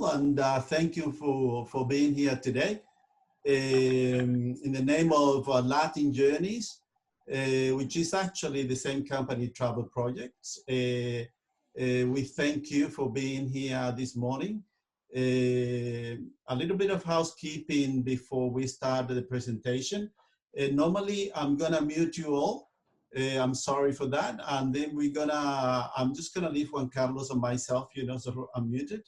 all, and thank you for being here today. In the name of Latin Journeys, which is actually the same company, Travel Projects, we thank you for being here this morning. A little bit of housekeeping before we start the presentation. Normally, I'm gonna mute you all. I'm sorry for that. And then I'm just gonna leave Juan Carlos and myself, so I'm muted.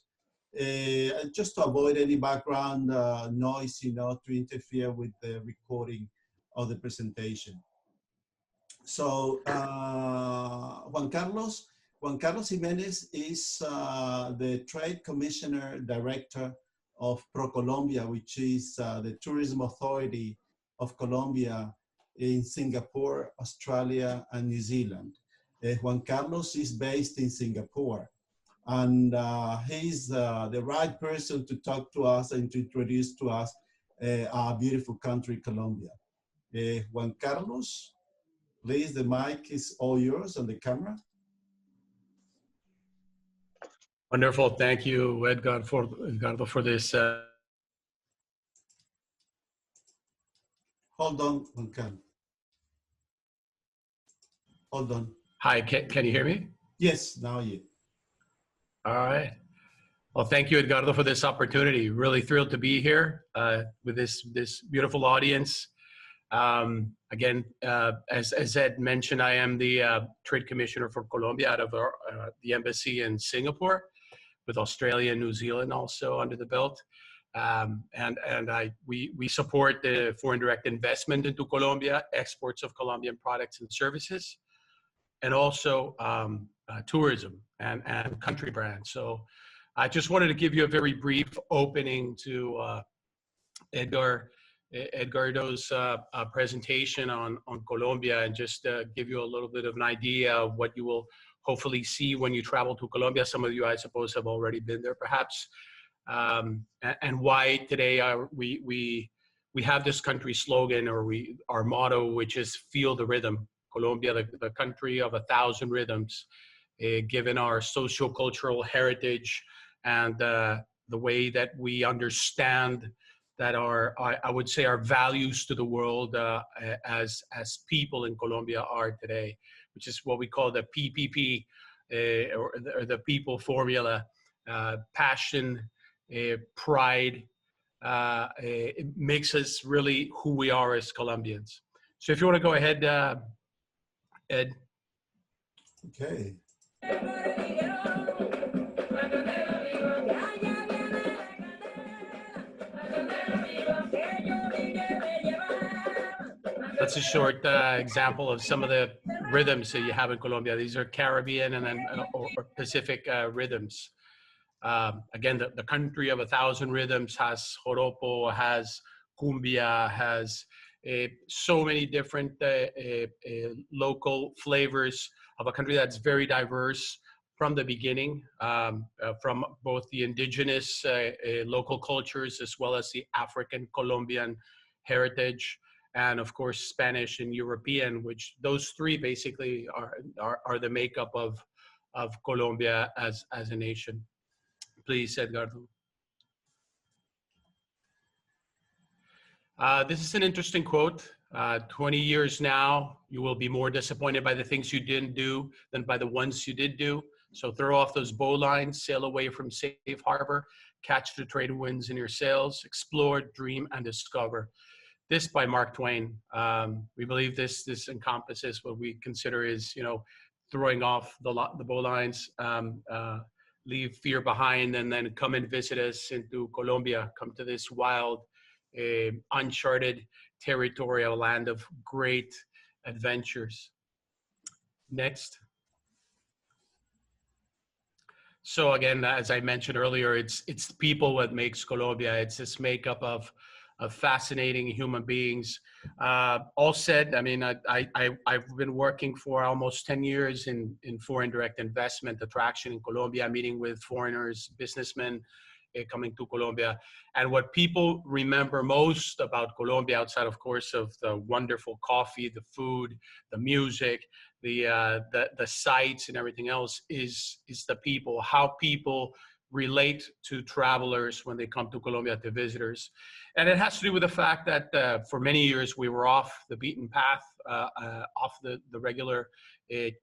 Just to avoid any background noise, to interfere with the recording of the presentation. So Juan Carlos Jimenez is the Trade Commissioner Director of ProColombia, which is the tourism authority of Colombia in Singapore, Australia, and New Zealand. Juan Carlos is based in Singapore, and he's the right person to talk to us and to introduce to us our beautiful country, Colombia. Juan Carlos, please, the mic is all yours and the camera. Wonderful. Thank you, Edgardo, for this. Hold on, Juan Carlos. Hold on. Hi, can you hear me? Yes, now you. All right. Well, thank you, Edgardo, for this opportunity. Really thrilled to be here with this beautiful audience. Again, as Ed mentioned, I am the Trade Commissioner for Colombia out of the embassy in Singapore, with Australia and New Zealand also under the belt. We support the foreign direct investment into Colombia, exports of Colombian products and services, and also tourism and country brands. So I just wanted to give you a very brief opening to Edgardo's presentation on Colombia, and just give you a little bit of an idea of what you will hopefully see when you travel to Colombia. Some of you, I suppose, have already been there perhaps. And why today we have this country slogan, or our motto, which is "Feel the Rhythm." Colombia, the country of 1,000 rhythms, given our socio-cultural heritage and the way that we understand that I would say our values to the world as people in Colombia are today, which is what we call the PPP, or the people formula: passion, pride. It makes us really who we are as Colombians. So if you want to go ahead, Ed. Okay. That's a short example of some of the rhythms that you have in Colombia. These are Caribbean and then or Pacific rhythms. Again, the country of 1,000 rhythms has joropo, has cumbia, has so many different local flavors of a country that's very diverse from the beginning, from both the indigenous local cultures as well as the African Colombian heritage, and of course Spanish and European, which those three basically are the makeup of Colombia as a nation. Please, Edgardo. This is an interesting quote. 20 years now, you will be more disappointed by the things you didn't do than by the ones you did do. So throw off those bowlines, sail away from safe harbor, catch the trade winds in your sails, explore, dream, and discover. This by Mark Twain. We believe this encompasses what we consider is, throwing off the bowlines, leave fear behind, and then come and visit us into Colombia. Come to this wild, uncharted territory, a land of great adventures. Next. So again, as I mentioned earlier, it's the people what makes Colombia. It's this makeup of fascinating human beings. All said, I mean, I've been working for almost 10 years in foreign direct investment attraction in Colombia, meeting with foreigners, businessmen coming to Colombia. And what people remember most about Colombia, outside of course of the wonderful coffee, the food, the music, the sights and everything else, is the people, how people relate to travelers when they come to Colombia, to visitors. And it has to do with the fact that for many years we were off the beaten path, off the regular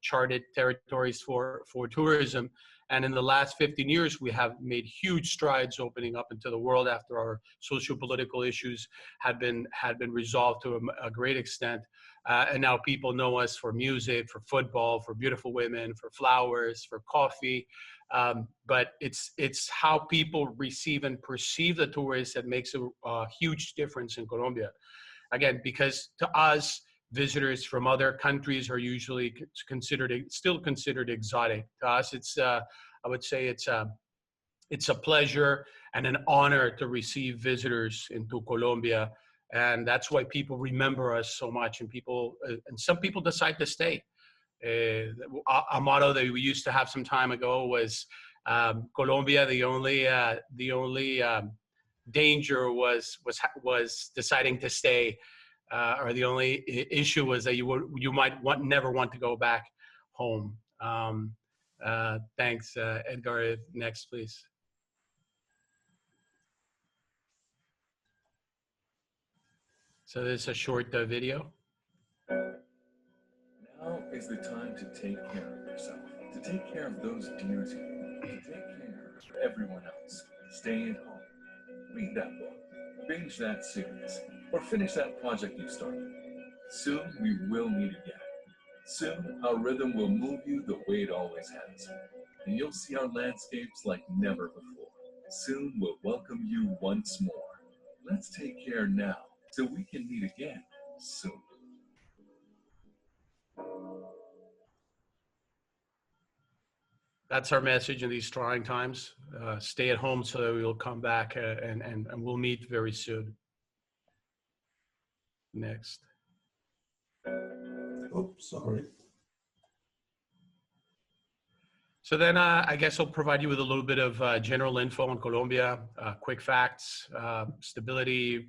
charted territories for tourism. And in the last 15 years, we have made huge strides opening up into the world after our socio-political issues had been resolved to a great extent. And now people know us for music, for football, for beautiful women, for flowers, for coffee. But it's how people receive and perceive the tourists that makes a huge difference in Colombia. Again, because to us, visitors from other countries are usually still considered exotic. To us, it's I would say it's a pleasure and an honor to receive visitors into Colombia, and that's why people remember us so much. And some people decide to stay. A motto that we used to have some time ago was Colombia. The only danger was deciding to stay. Or the only issue was that you might never want to go back home. Thanks, Edgar. Next, please. So this is a short video. Now is the time to take care of yourself, to take care of those dear to you, to take care of everyone else. Stay at home. Read that book, binge that series, or finish that project you started. Soon we will meet again. Soon our rhythm will move you the way it always has, and you'll see our landscapes like never before. Soon we'll welcome you once more. Let's take care now so we can meet again soon. That's our message in these trying times. Stay at home so that we'll come back and we'll meet very soon. Next. Oh, sorry. So then I guess I'll provide you with a little bit of general info on Colombia, quick facts, stability,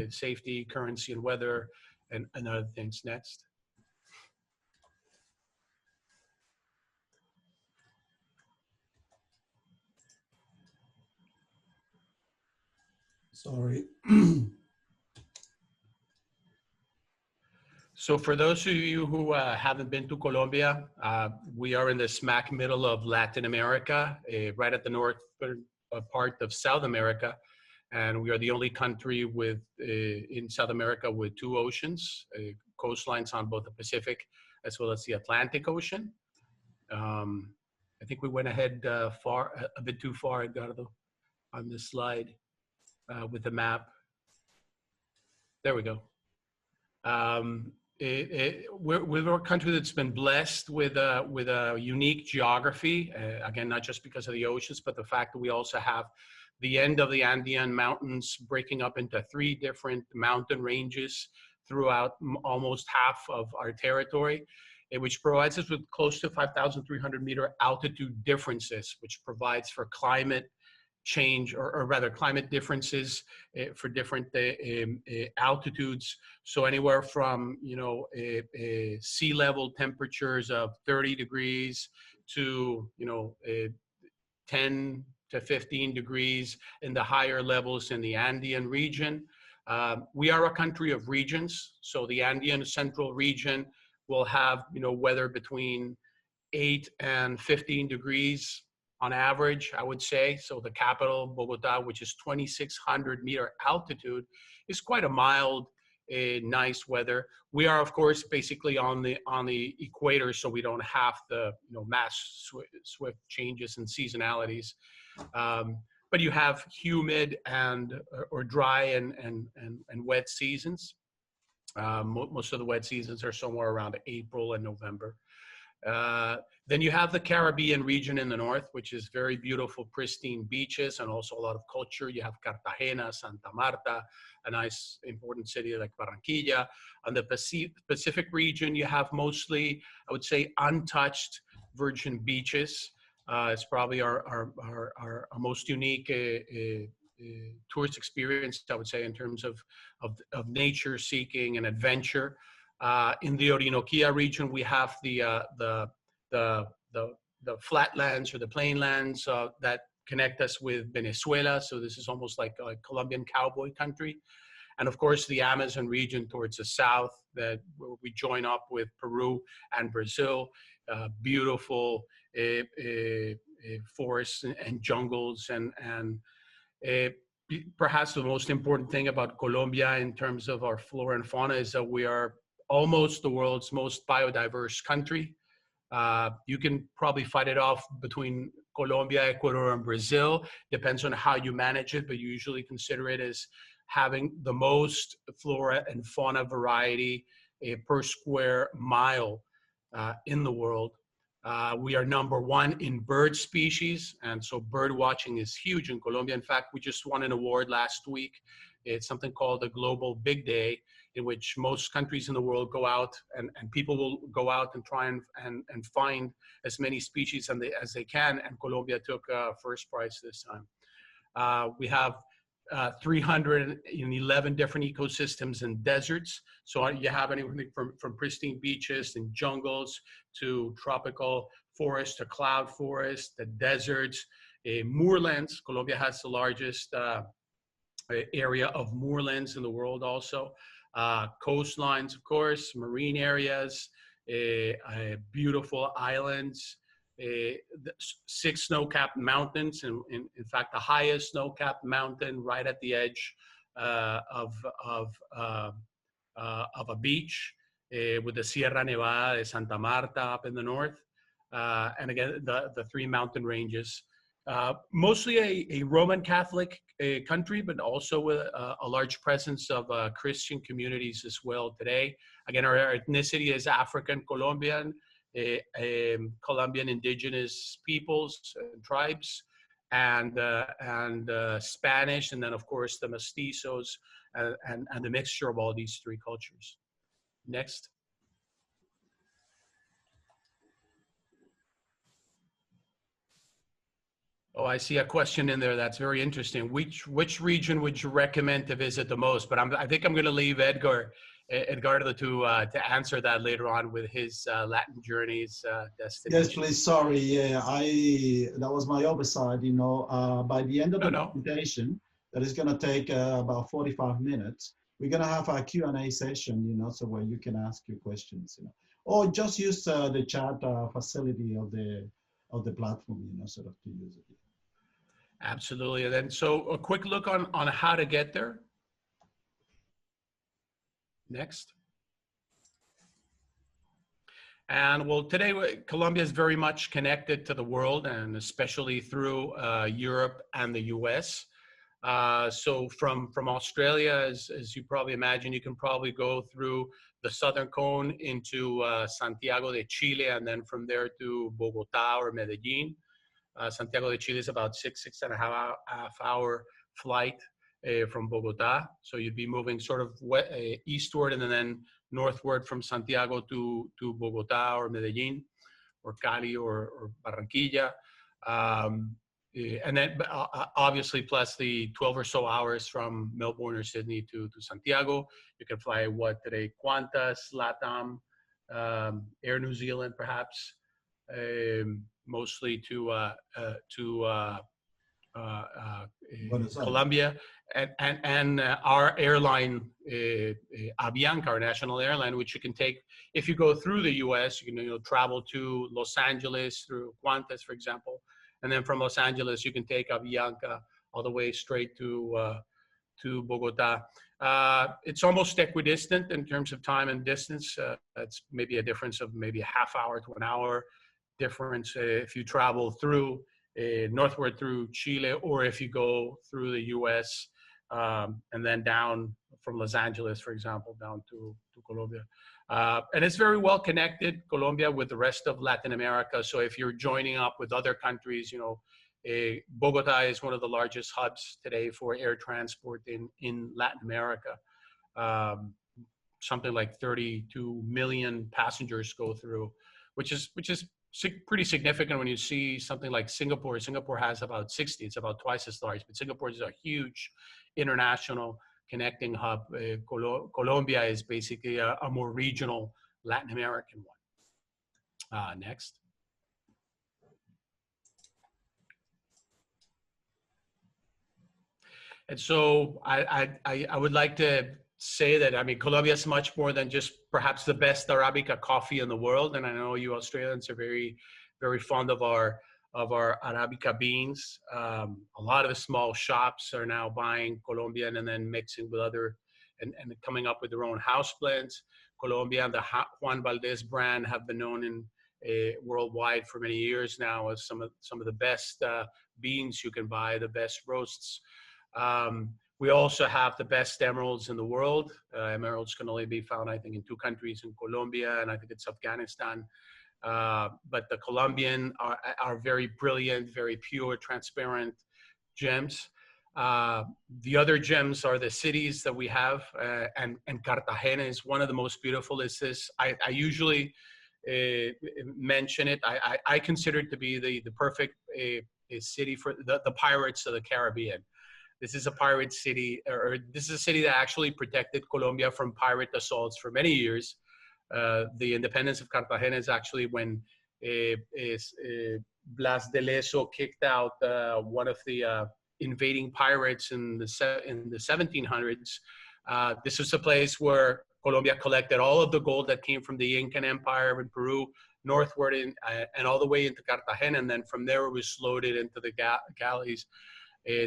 safety, currency and weather, and other things. Next. Sorry. So for those of you who haven't been to Colombia, we are in the smack middle of Latin America, right at the northern part of South America. And we are the only country in South America with two oceans, coastlines on both the Pacific as well as the Atlantic Ocean. I think we went ahead a bit too far, Edgardo, on this slide with the map. There we go. We're a country that's been blessed with a unique geography. Again, not just because of the oceans, but the fact that we also have the end of the Andean mountains breaking up into 3 different mountain ranges throughout almost half of our territory, which provides us with close to 5,300 meter altitude differences, which provides for climate change or rather climate differences for different altitudes. So anywhere from sea level temperatures of 30 degrees to 10 to 15 degrees in the higher levels in the Andean region. We are a country of regions, so the Andean central region will have weather between 8 and 15 degrees on average, I would say. So the capital, Bogota, which is 2,600 meter altitude, is quite a mild, nice weather. We are, of course, basically on the equator, so we don't have the mass swift changes in seasonalities. But you have humid or dry and wet seasons. Most of the wet seasons are somewhere around April and November. Then you have the Caribbean region in the north, which is very beautiful, pristine beaches and also a lot of culture. You have Cartagena, Santa Marta, a nice important city like Barranquilla. On the Pacific region, you have mostly, I would say, untouched virgin beaches. It's probably our most unique tourist experience, I would say, in terms of nature seeking and adventure. In the Orinoquia region, we have the flatlands or the plainlands that connect us with Venezuela. So this is almost like a Colombian cowboy country. And of course, the Amazon region towards the south, that where we join up with Peru and Brazil, beautiful forests and jungles. And perhaps the most important thing about Colombia in terms of our flora and fauna is that we are almost the world's most biodiverse country. You can probably fight it off between Colombia, Ecuador, and Brazil. Depends on how you manage it, but you usually consider it as having the most flora and fauna variety per square mile in the world. We are #1 in bird species, and so bird watching is huge in Colombia. In fact, we just won an award last week. It's something called the Global Big Day, in which most countries in the world go out and people will go out and try and find as many species as they can, and Colombia took first prize this time. We have 311 different ecosystems and deserts. So you have anything from pristine beaches and jungles to tropical forests to cloud forests, the deserts, moorlands. Colombia has the largest area of moorlands in the world also. Coastlines, of course, marine areas, beautiful islands, 6 snow-capped mountains, and in fact, the highest snow-capped mountain right at the edge of a beach, with the Sierra Nevada de Santa Marta up in the north, and again, the 3 mountain ranges. Mostly a Roman Catholic country, but also with a large presence of Christian communities as well today. Again, our ethnicity is African Colombian, Colombian indigenous peoples and tribes, and Spanish, and then of course the mestizos, and the mixture of all these 3 cultures. Next. Oh, I see a question in there that's very interesting. Which region would you recommend to visit the most? But I think I'm going to leave Edgardo to answer that later on with his Latin journeys destination. Yes, please. Sorry, yeah, that was my oversight. You know, by the end of the presentation, that is going to take about 45 minutes. We're going to have a Q&A session, you know, so where you can ask your questions, you know, or just use the chat facility of the platform, you know, sort of to use it. Absolutely. And then, so a quick look on how to get there. Next. And well, today, Colombia is very much connected to the world, and especially through Europe and the US. So from Australia, as you probably imagine, you can probably go through the southern cone into Santiago de Chile, and then from there to Bogota or Medellin. Santiago de Chile is about 6.5 hour flight from Bogota. So you'd be moving sort of eastward and then northward from Santiago to Bogota or Medellin or Cali or Barranquilla. And then obviously plus the 12 or so hours from Melbourne or Sydney to Santiago. You can fly today? Qantas, LATAM, Air New Zealand perhaps. Mostly to Colombia, and our airline, Avianca, our national airline, which you can take if you go through the U.S. You can travel to Los Angeles through Qantas, for example, and then from Los Angeles you can take Avianca all the way straight to Bogota. It's almost equidistant in terms of time and distance. That's maybe a difference of maybe a half hour to an hour difference if you travel through northward through Chile, or if you go through the US and then down from Los Angeles, for example, down to Colombia. And it's very well connected, Colombia, with the rest of Latin America. So if you're joining up with other countries, Bogota is one of the largest hubs today for air transport in Latin America. Something like 32 million passengers go through, which is pretty significant when you see something like Singapore. Singapore has about 60. It's about twice as large, but Singapore is a huge international connecting hub. Colombia is basically a more regional Latin American one. Next. And so I would like to say that, I mean, Colombia is much more than just perhaps the best Arabica coffee in the world. And I know you Australians are very, very fond of our Arabica beans. A lot of the small shops are now buying Colombian and then mixing with other, and coming up with their own house blends. Colombia and the Juan Valdez brand have been known in worldwide for many years now as some of the best beans you can buy, the best roasts. We also have the best emeralds in the world. Emeralds can only be found, I think, in 2 countries, in Colombia, and I think it's Afghanistan. But the Colombian are very brilliant, very pure, transparent gems. The other gems are the cities that we have, and Cartagena is one of the most beautiful. Is this? I usually mention it. I consider it to be the perfect city for the pirates of the Caribbean. This is a pirate city, or this is a city that actually protected Colombia from pirate assaults for many years. The independence of Cartagena is actually when Blas de Leso kicked out one of the invading pirates in the 1700s. This was a place where Colombia collected all of the gold that came from the Incan Empire in Peru northward and all the way into Cartagena, and then from there it was loaded into the galleys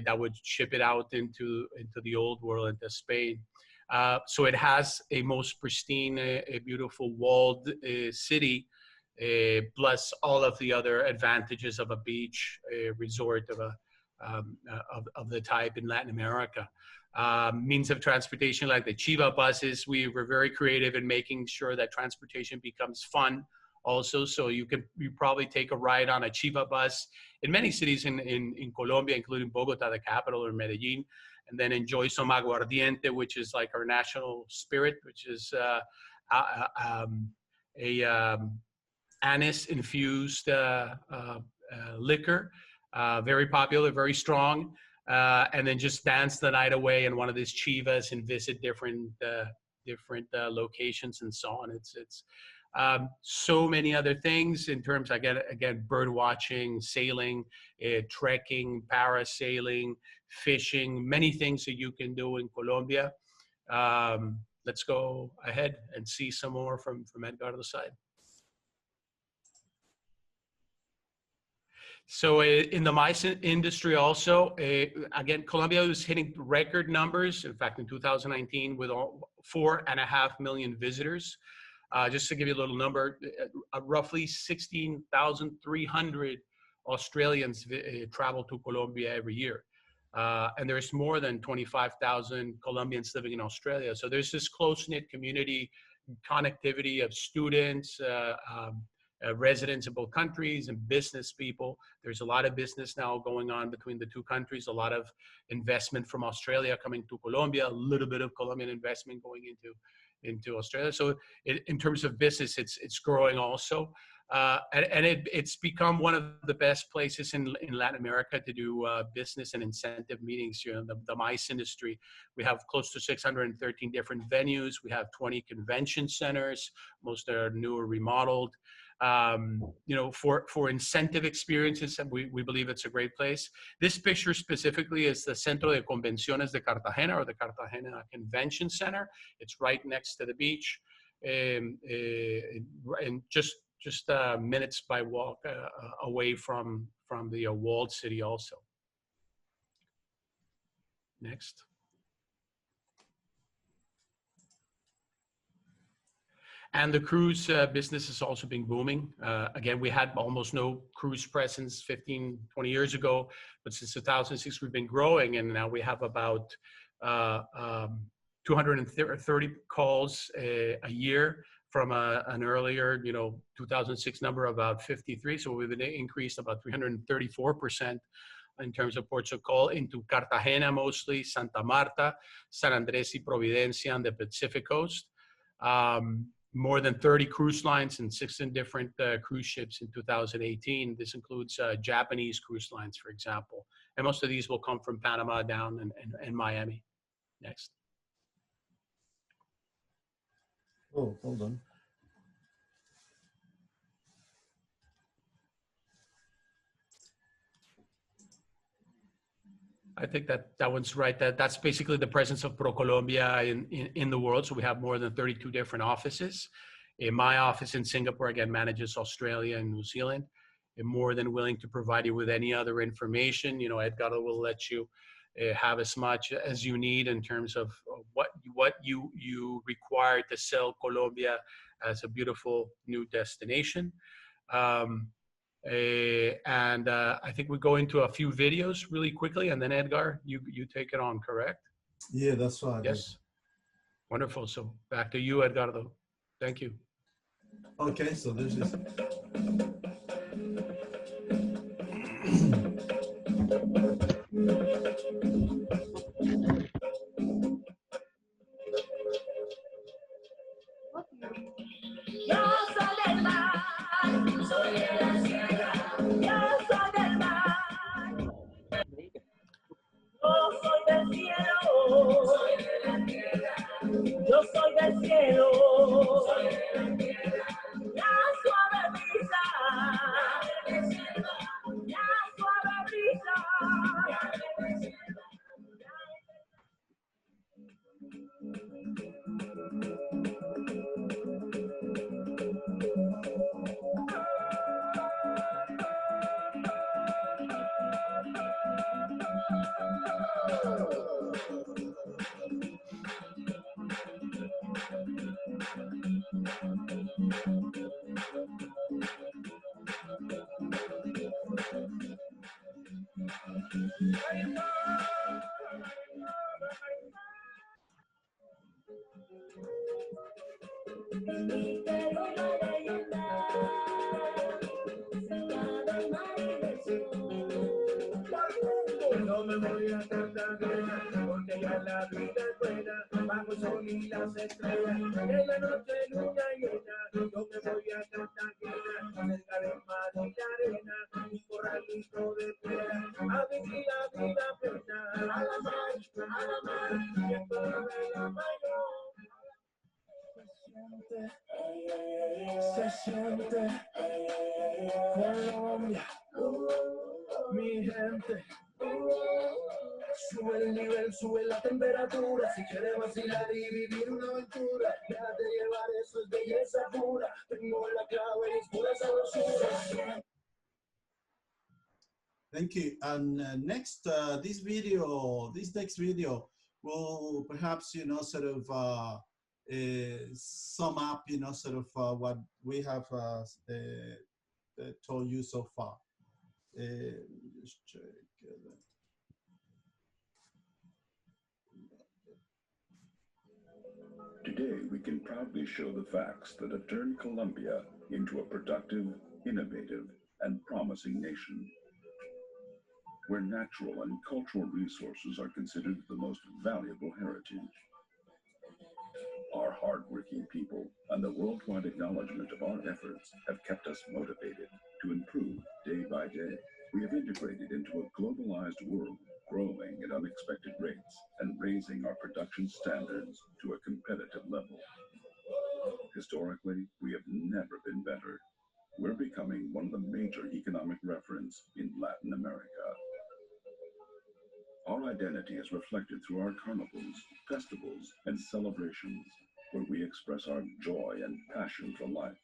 that would ship it out into the old world, into Spain. So it has a most pristine, a beautiful walled city, plus all of the other advantages of a beach resort of the type in Latin America. Means of transportation like the Chiva buses, we were very creative in making sure that transportation becomes fun also. So you probably take a ride on a Chiva bus in many cities in Colombia, including Bogota, the capital, or Medellin, and then enjoy some aguardiente, which is like our national spirit, which is anise-infused liquor, very popular, very strong, and then just dance the night away in one of these chivas and visit different locations and so on. It's so many other things in terms, again, bird watching, sailing, trekking, parasailing, fishing, many things that you can do in Colombia. Let's go ahead and see some more from Edgardo's side. So in the mice industry also, again, Colombia was hitting record numbers. In fact, in 2019, with 4.5 million visitors. Just to give you a little number, roughly 16,300 Australians travel to Colombia every year. And there's more than 25,000 Colombians living in Australia. So there's this close-knit community connectivity of students, residents of both countries, and business people. There's a lot of business now going on between the 2 countries, a lot of investment from Australia coming to Colombia, a little bit of Colombian investment going into Australia. So in terms of business, it's growing also. And it's become one of the best places in Latin America to do business and incentive meetings. You know, the MICE industry, we have close to 613 different venues. We have 20 convention centers. Most are new or remodeled. You know, for incentive experiences, and we believe it's a great place. This picture specifically is the Centro de Convenciones de Cartagena, or the Cartagena Convention Center. It's right next to the beach, and just minutes by walk away from the walled city also. Next. And the cruise business has also been booming. Again, we had almost no cruise presence 15, 20 years ago, but since 2006, we've been growing, and now we have about 230 calls a year from an earlier, 2006 number of about 53. So we've increased about 334% in terms of ports of call into Cartagena, mostly Santa Marta, San Andres y Providencia on the Pacific coast. More than 30 cruise lines and 16 different cruise ships in 2018. This includes Japanese cruise lines, for example. And most of these will come from Panama down and Miami. Next. Oh, hold on. I think that one's right. That's basically the presence of ProColombia in the world. So we have more than 32 different offices. In my office in Singapore, again, manages Australia and New Zealand. I'm more than willing to provide you with any other information. You know, Edgardo will let you have as much as you need in terms of what you require to sell Colombia as a beautiful new destination. I think we go into a few videos really quickly, and then Edgar, you take it on, correct? Yeah, that's right. Yes. Wonderful. So back to you, Edgardo. Thank you. Okay, so this is. Yo soy del mar, soy de la sierra. Yo soy del mar, yo soy del cielo, soy de la tierra. Yo soy del cielo, soy de la tierra. La suave brisa, la suave brisa. Mi Perú una leyenda, cerca del mar y del sur. No me voy a Cartagena, porque ya la vida es buena, bajo el sol y las estrellas, en la noche luna llena. Yo me voy a Cartagena, cerca del mar y la arena, un corralito de piedra, a vivir la vida plena. A la mar, y en toda la mayor. Se siente Colombia, mi gente. Sube el nivel, sube la temperatura. Si quieres vacilar y vivir una aventura, déjate llevar, eso es belleza pura. Tengo la clave y es pura sabrosura. Thank you. And next, this next video will perhaps, sort of sum up, sort of what we have told you so far. Just check. Today, we can proudly show the facts that have turned Colombia into a productive, innovative, and promising nation, where natural and cultural resources are considered the most valuable heritage. Our hardworking people and the worldwide acknowledgement of our efforts have kept us motivated to improve day by day. We have integrated into a globalized world, growing at unexpected rates and raising our production standards to a competitive level. Historically, we have never been better. We're becoming one of the major economic reference in Latin America. Our identity is reflected through our carnivals, festivals, and celebrations, where we express our joy and passion for life.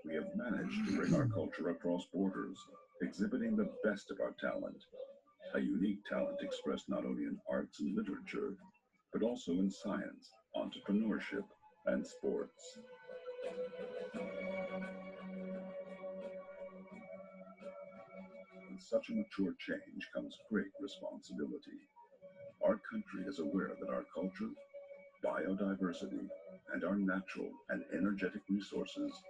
We have managed to bring our culture across borders, exhibiting the best of our talent, a unique talent expressed not only in arts and literature, but also in science, entrepreneurship, and sports. With such a mature change comes great responsibility. Our country is aware that our culture, biodiversity, and our natural and energetic resources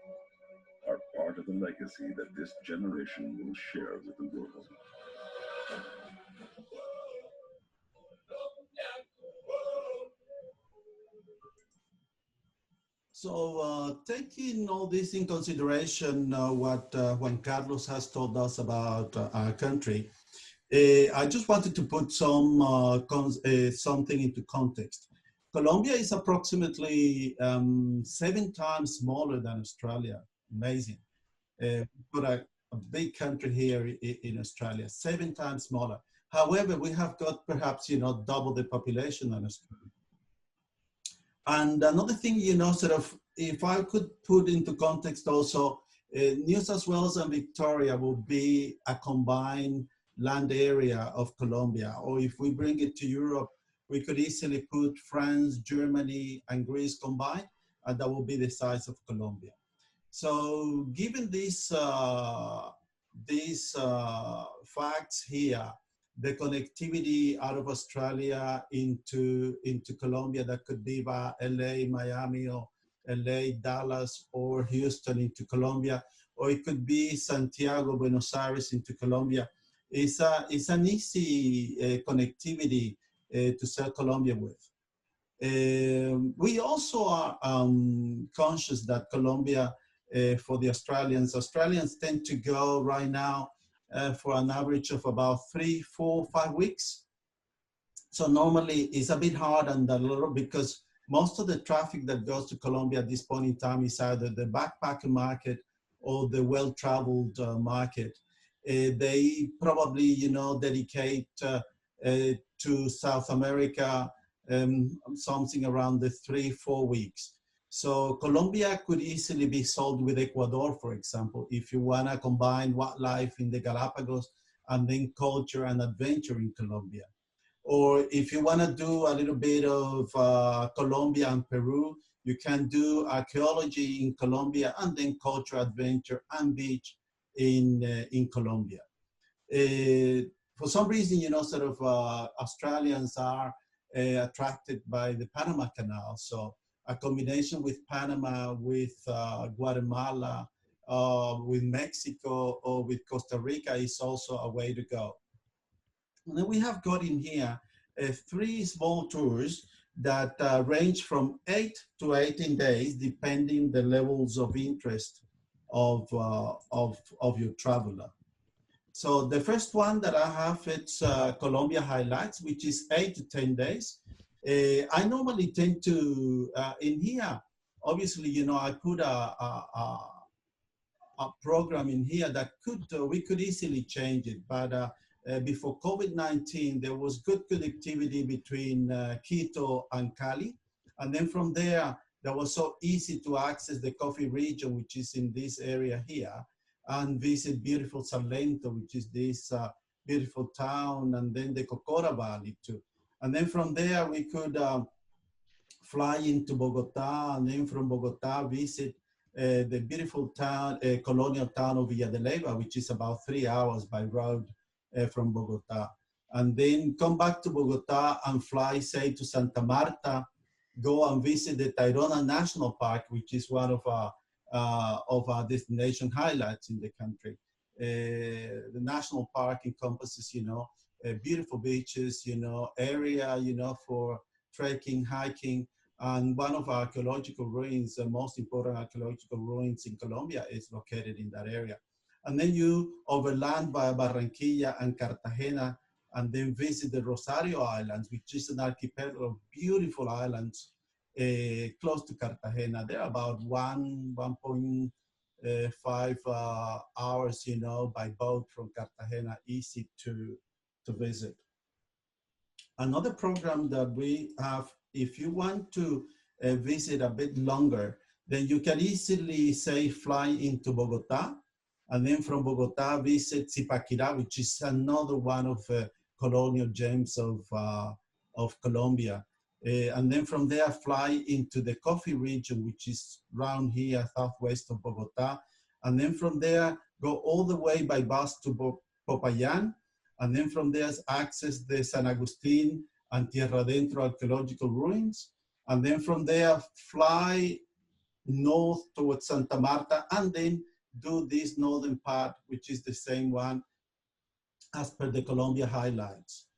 are part of the legacy that this generation will share with the world. So taking all this in consideration, what Juan Carlos has told us about our country, I just wanted to put something into context. Colombia is approximately 7 times smaller than Australia. Amazing. But a big country here in Australia, 7 times smaller. However, we have got perhaps, you know, double the population in Australia. And another thing, you know, sort of, if I could put into context also, New South Wales and Victoria will be a combined land area of Colombia. Or if we bring it to Europe, we could easily put France, Germany, and Greece combined, and that will be the size of Colombia. So given these facts here, the connectivity out of Australia into Colombia, that could be by LA, Miami, or LA, Dallas, or Houston into Colombia, or it could be Santiago, Buenos Aires into Colombia. It's an easy connectivity to serve Colombia with. We also are conscious that Colombia, for the Australians tend to go right now for an average of about 3, 4, 5 weeks. So normally it's a bit hard and a little, because most of the traffic that goes to Colombia at this point in time is either the backpacker market or the well-traveled market. They probably, you know, dedicate to South America something around the 3, 4 weeks. So Colombia could easily be sold with Ecuador, for example, if you want to combine wildlife in the Galapagos and then culture and adventure in Colombia. Or if you want to do a little bit of Colombia and Peru, you can do archaeology in Colombia and then culture, adventure, and beach in Colombia. For some reason, you know, sort of Australians are attracted by the Panama Canal. So a combination with Panama, with Guatemala, with Mexico, or with Costa Rica is also a way to go. And then we have got in here 3 small tours that range from 8 to 18 days, depending the levels of interest of your traveler. So the first one that I have, it's Colombia Highlights, which is 8 to 10 days. I normally tend to, in here, obviously, you know, I put a program in here that could, we could easily change it, but before COVID-19, there was good connectivity between Quito and Cali. And then from there, that was so easy to access the coffee region, which is in this area here, and visit beautiful Salento, which is this beautiful town, and then the Cocora Valley too. And then from there, we could fly into Bogota, and then from Bogota, visit the beautiful town, colonial town of Villa de Leyva, which is about 3 hours by road from Bogota. And then come back to Bogota and fly, say, to Santa Marta, go and visit the Tayrona National Park, which is one of our destination highlights in the country. The national park encompasses, you know, beautiful beaches, you know, area, you know, for trekking, hiking, and one of our archaeological ruins, the most important archaeological ruins in Colombia, is located in that area. And then you overland by Barranquilla and Cartagena, and then visit the Rosario Islands, which is an archipelago of beautiful islands close to Cartagena. They're about 1.5 hours, you know, by boat from Cartagena, easy to visit. Another program that we have, if you want to visit a bit longer, then you can easily, say, fly into Bogota, and then from Bogota visit Zipaquirá, which is another one of the colonial gems of Colombia. And then from there fly into the coffee region, which is around here, southwest of Bogota. And then from there, go all the way by bus to Popayán. And then from there, access the San Agustin and Tierra Adentro archaeological ruins. And then from there, fly north towards Santa Marta, and then do this northern part, which is the same one as per the Colombia Highlights.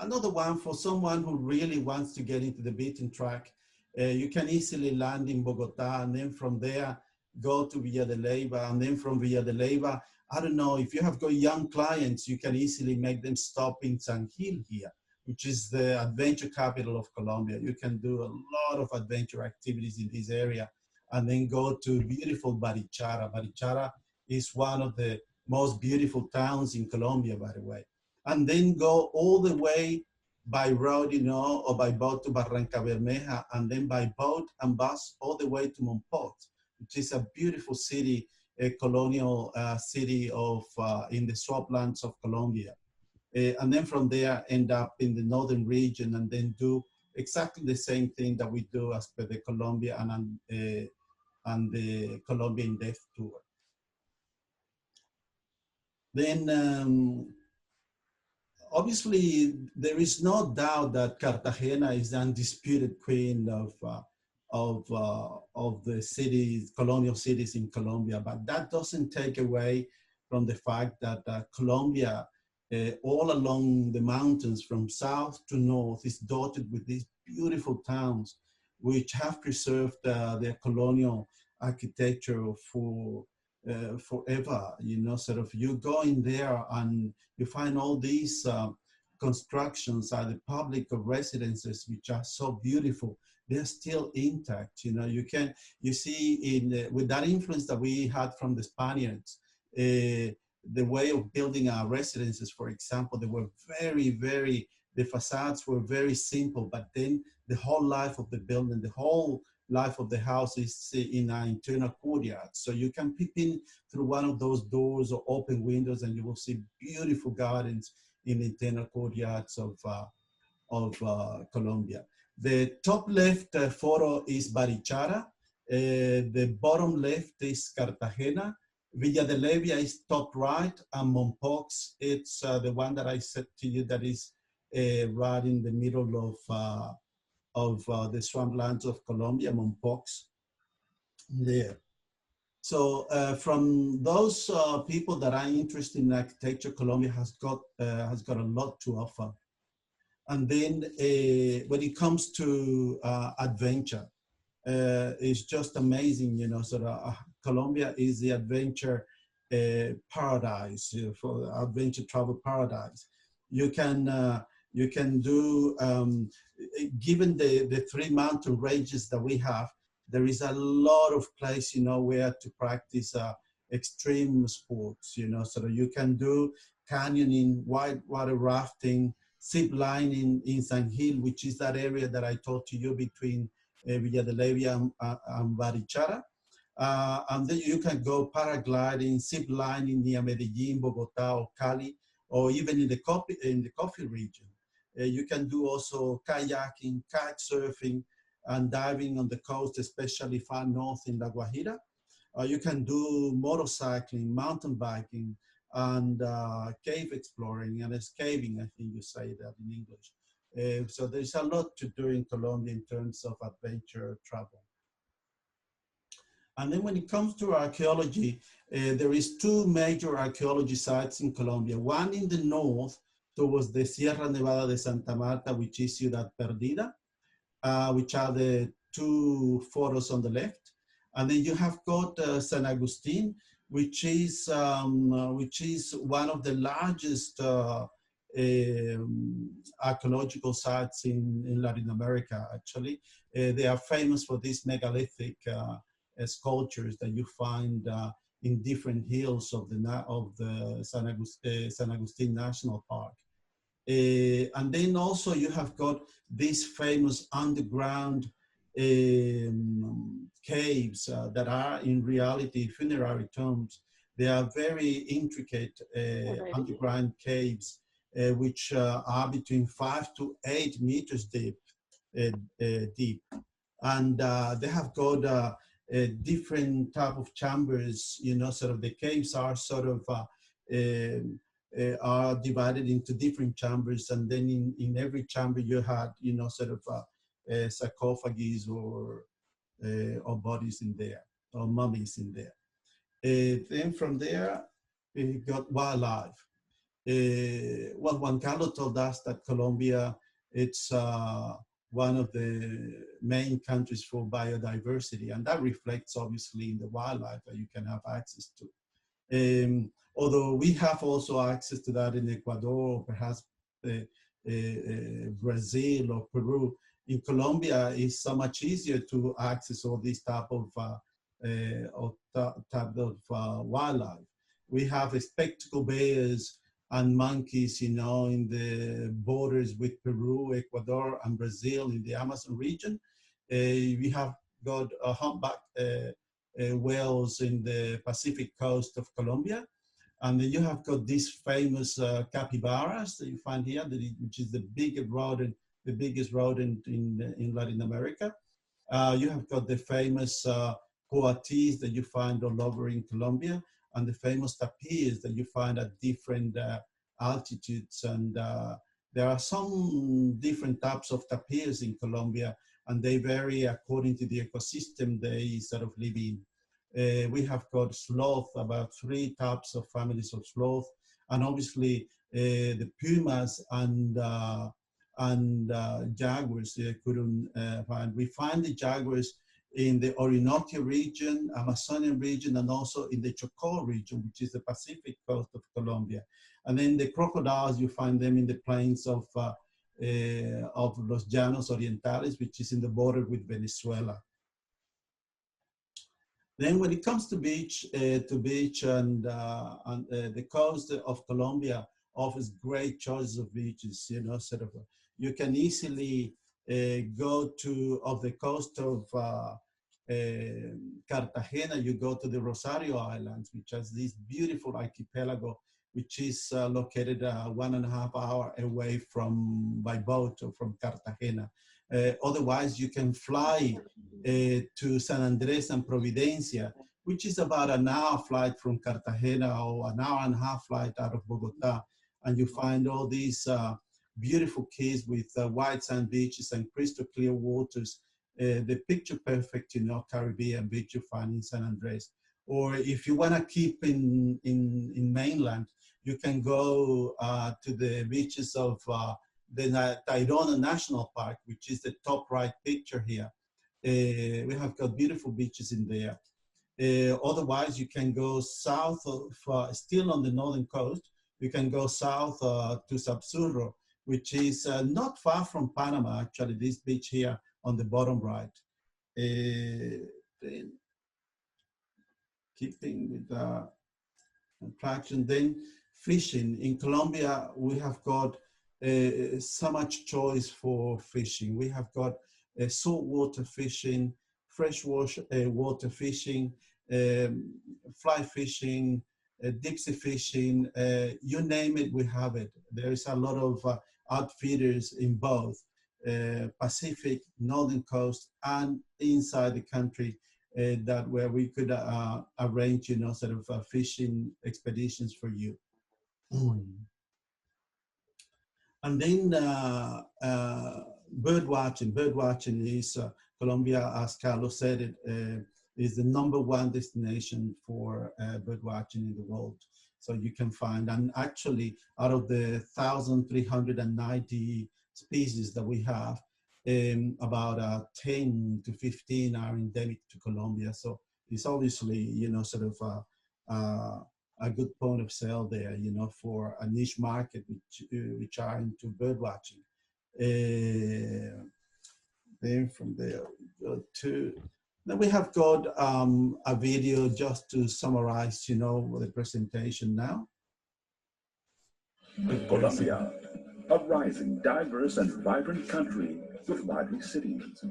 Another one for someone who really wants to get into the beaten track, you can easily land in Bogota, and then from there go to Villa de Leyva, and then from Villa de Leyva, I don't know, if you have got young clients, you can easily make them stop in San Gil here, which is the adventure capital of Colombia. You can do a lot of adventure activities in this area. and then go to beautiful Barichara. Barichara is one of the most beautiful towns in Colombia, by the way. And then go all the way by road, you know, or by boat to Barranca Bermeja, and then by boat and bus all the way to Monpont, which is a beautiful city, a colonial city of in the swamplands of Colombia. And then from there end up in the northern region and then do exactly the same thing that we do as per the Colombia and the Colombian Death Tour. Then obviously, there is no doubt that Cartagena is the undisputed queen of the cities, colonial cities in Colombia, but that doesn't take away from the fact that Colombia, all along the mountains from south to north, is dotted with these beautiful towns which have preserved their colonial architecture for forever. You know, sort of you go in there and you find all these constructions are the public residences, which are so beautiful. They're still intact. You know, you see with that influence that we had from the Spaniards, the way of building our residences, for example, they were the facades were very simple, but then the whole life of the building, the whole life of the house is in our internal courtyard. So you can peep in through one of those doors or open windows and you will see beautiful gardens in the internal courtyards of Colombia. The top left photo is Barichara. The bottom left is Cartagena. Villa de Leyva is top right, and Mompox, it's the one that I said to you that is right in the middle of the swamplands of Colombia, Mompox, there. So from those people that are interested in architecture, Colombia has got a lot to offer. And then when it comes to adventure, it's just amazing, you know. So Colombia is the adventure paradise, for adventure travel paradise. You can do, given the three mountain ranges that we have, there is a lot of place, you know, where to practice extreme sports, you know. So you can do canyoning, whitewater rafting, zip lining in San Gil, which is that area that I talked to you between Villa de Leyva and Barichara. And then you can go paragliding, zip lining near Medellin, Bogota, or Cali, or even in the coffee region. You can do also kayaking, kite surfing, and diving on the coast, especially far north in La Guajira. You can do motorcycling, mountain biking, and cave exploring and escaping, I think you say that in English. So there's a lot to do in Colombia in terms of adventure travel. And then when it comes to archaeology, there is two major archaeology sites in Colombia. One in the north towards the Sierra Nevada de Santa Marta, which is Ciudad Perdida, which are the two photos on the left. And then you have got San Agustin, which is one of the largest archaeological sites in Latin America, actually. They are famous for these megalithic sculptures that you find in different hills of the San Agustin National Park. And then also you have got these famous underground caves that are in reality funerary tombs. They are very intricate underground caves which are between 5 to 8 meters deep. And they have got different type of chambers, you know, sort of the caves are sort of are divided into different chambers, and then in every chamber you had, you know, sort of sarcophagus or bodies in there, or mummies in there. Then from there, we got wildlife. Well, Juan Carlos told us that Colombia, it's one of the main countries for biodiversity, and that reflects obviously in the wildlife that you can have access to. Although we have also access to that in Ecuador, or perhaps Brazil or Peru. in Colombia, it's so much easier to access all these type of wildlife. We have spectacle bears and monkeys, you know, in the borders with Peru, Ecuador, and Brazil in the Amazon region. We have got humpback whales in the Pacific coast of Colombia. And then you have got these famous capybaras that you find here, which is the biggest rodent in Latin America. You have got the famous coatis that you find all over in Colombia, and the famous tapirs that you find at different altitudes. And there are some different types of tapirs in Colombia, and they vary according to the ecosystem they sort of live in. We have got sloth, about 3 types of families of sloth, and obviously the pumas and jaguars couldn't find. We find the jaguars in the Orinoco region, Amazonian region, and also in the Chocó region, which is the Pacific coast of Colombia. And then the crocodiles, you find them in the plains of Los Llanos Orientales, which is in the border with Venezuela. Then when it comes to beach and the coast of Colombia offers great choices of beaches, you know, sort of, you can easily go to, off the coast of Cartagena, you go to the Rosario Islands, which has this beautiful archipelago, which is located 1.5 hours away by boat from Cartagena. Otherwise, you can fly to San Andres and Providencia, which is about an hour flight from Cartagena or an hour and a half flight out of Bogota. And you find all these beautiful cays with white sand beaches and crystal clear waters. The picture perfect, you know, Caribbean beach you find in San Andres. Or if you want to keep in mainland, you can go to the beaches of the Tayrona National Park, which is the top right picture here. We have got beautiful beaches in there. Otherwise, you can go south of, still on the northern coast, you can go south to Sapsurro, which is not far from Panama, actually, this beach here on the bottom right. Then keeping with the attraction, then fishing. In Colombia, we have got so much choice for fishing. We have got saltwater fishing, water fishing, fly fishing, deep sea fishing, you name it, we have it. There is a lot of outfitters in both Pacific, Northern Coast, and inside the country where we could arrange, you know, sort of fishing expeditions for you. And then bird watching. Bird watching is Colombia, as Carlos said, it is the #1 destination for bird watching in the world. So you can find, and actually out of the 1,390 species that we have, about 10 to 15 are endemic to Colombia. So it's obviously, you know, sort of a good point of sale there, you know, for a niche market which are into bird watching. Then from there we go to, then we have got a video just to summarize, you know, the presentation now. Colombia, a rising, diverse, and vibrant country with lively cities.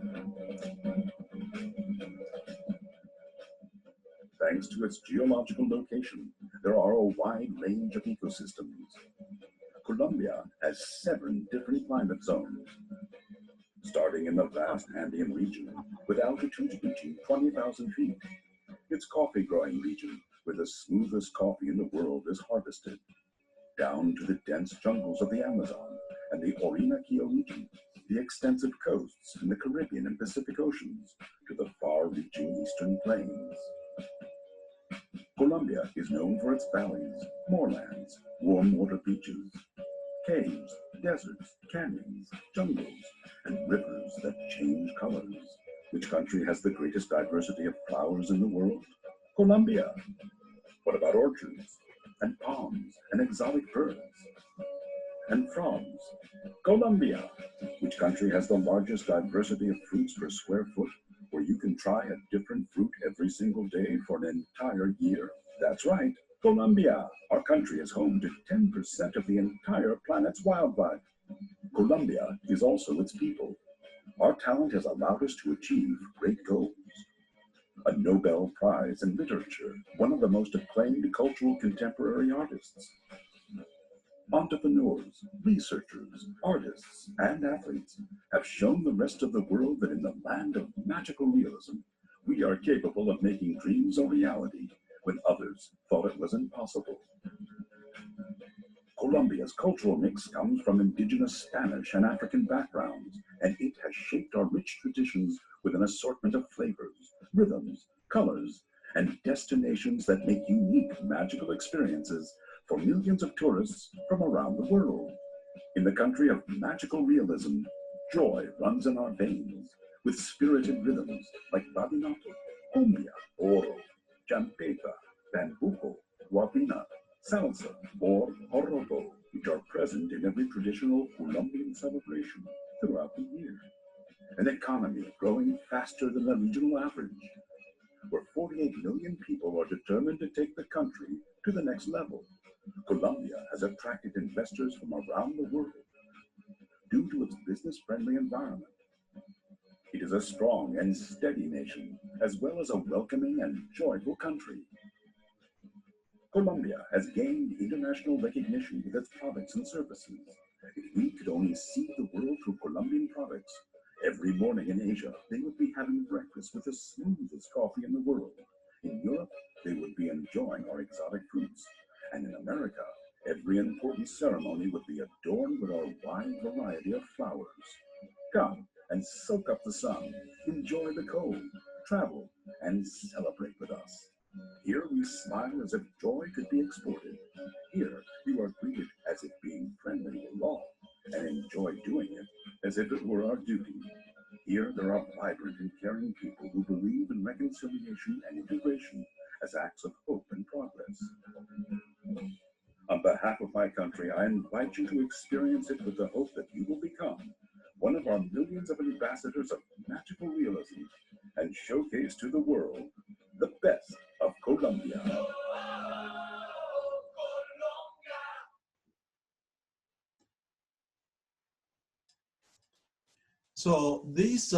Thanks to its geological location, there are a wide range of ecosystems. Colombia has 7 different climate zones, starting in the vast Andean region with altitudes reaching 20,000 feet. Its coffee growing region, where the smoothest coffee in the world is harvested, down to the dense jungles of the Amazon and the Orinoco region, the extensive coasts in the Caribbean and Pacific Oceans, to the far-reaching eastern plains. Colombia is known for its valleys, moorlands, warm water beaches, caves, deserts, canyons, jungles, and rivers that change colors. Which country has the greatest diversity of flowers in the world? Colombia. What about orchards and palms and exotic birds? and frogs. Colombia, which country has the largest diversity of fruits per square foot, where you can try a different fruit every single day for an entire year? That's right, Colombia. Our country is home to 10% of the entire planet's wildlife. Colombia is also its people. Our talent has allowed us to achieve great goals. A Nobel Prize in Literature, one of the most acclaimed cultural contemporary artists. Entrepreneurs, researchers, artists, and athletes have shown the rest of the world that in the land of magical realism, we are capable of making dreams a reality when others thought it was impossible. Colombia's cultural mix comes from indigenous Spanish and African backgrounds, and it has shaped our rich traditions with an assortment of flavors, rhythms, colors, and destinations that make unique magical experiences for millions of tourists from around the world. In the country of magical realism, joy runs in our veins with spirited rhythms like vallenato, cumbia, oro, champeta, bambuco, guapina, salsa, or joropo, which are present in every traditional Colombian celebration throughout the year. An economy growing faster than the regional average, where 48 million people are determined to take the country to the next level. Colombia has attracted investors from around the world due to its business-friendly environment. It is a strong and steady nation, as well as a welcoming and joyful country. Colombia has gained international recognition with its products and services. If we could only see the world through Colombian products, every morning in Asia, they would be having breakfast with the smoothest coffee in the world. In Europe, they would be enjoying our exotic fruits. And in America, every important ceremony would be adorned with our wide variety of flowers. Come and soak up the sun, enjoy the cold, travel, and celebrate with us. Here we smile as if joy could be exported. Here you are greeted as if being friendly were law, and enjoy doing it as if it were our duty. Here there are vibrant and caring people who believe in reconciliation and integration as acts of hope and progress. On behalf of my country, I invite you to experience it with the hope that you will become one of our millions of ambassadors of magical realism and showcase to the world the best of Colombia. So this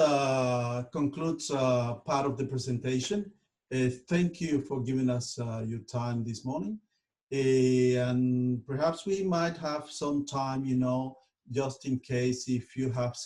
concludes part of the presentation. Thank you for giving us your time this morning. And perhaps we might have some time, just in case if you have some